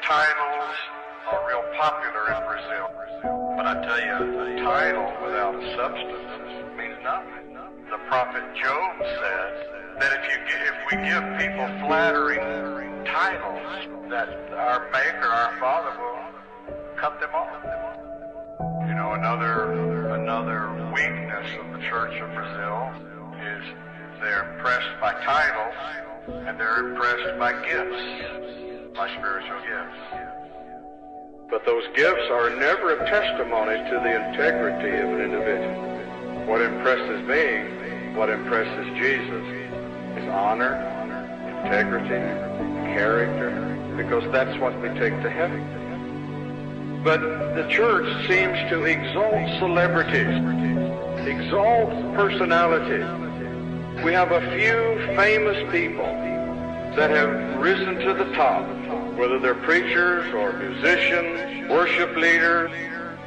Titles are real popular in Brazil, but I tell you, a title without a substance means nothing. The prophet Job said that if we give people flattering titles, that our Maker, our Father, will cut them off. You know, another weakness of the Church of Brazil is they're impressed by titles and they're impressed by gifts, by spiritual gifts. But those gifts are never a testimony to the integrity of an individual. What impresses me, what impresses Jesus, is honor, integrity, character, because that's what we take to heaven. But the church seems to exalt celebrities, exalt personalities. We have a few famous people that have risen to the top, whether they're preachers or musicians, worship leaders,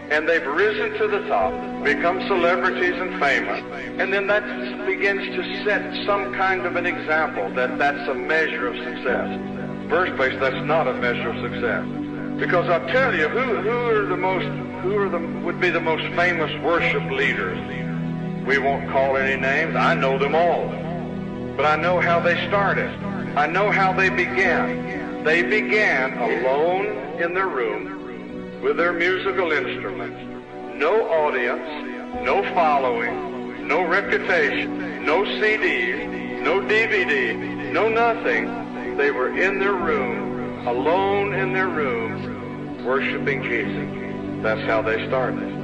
and they've risen to the top, become celebrities and famous, and then that begins to set some kind of an example that that's a measure of success. First place, that's not a measure of success. Because I'll tell you, would be the most famous worship leaders? We won't call any names. I know them all. But I know how they started. I know how they began. They began alone in their room with their musical instruments. No audience, no following, no reputation, no CDs, no DVD, no nothing. They were in their room, alone in their room, worshiping Jesus. That's how they started.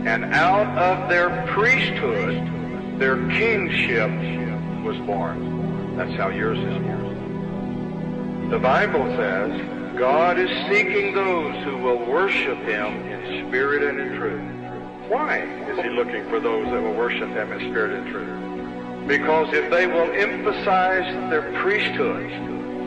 And out of their priesthood, their kingship was born. That's how yours is born. The Bible says God is seeking those who will worship Him in spirit and in truth. Why is He looking for those that will worship Him in spirit and truth? Because if they will emphasize their priesthoods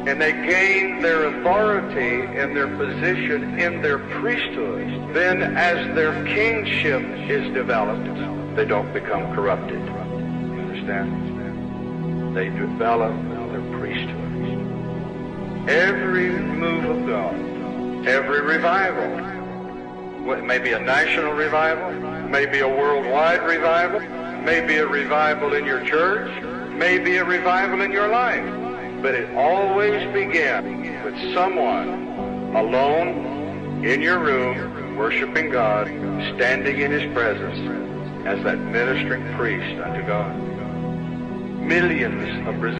and they gain their authority and their position in their priesthoods, then as their kingship is developed, they don't become corrupted. You understand? They develop their priesthoods. Every move of God, every revival, it may be a national revival, it may be a worldwide revival, it may be a revival in your church, it may be a revival in your life. But it always begins with someone alone in your room, worshiping God, standing in His presence as that ministering priest unto God. Millions of Brazilians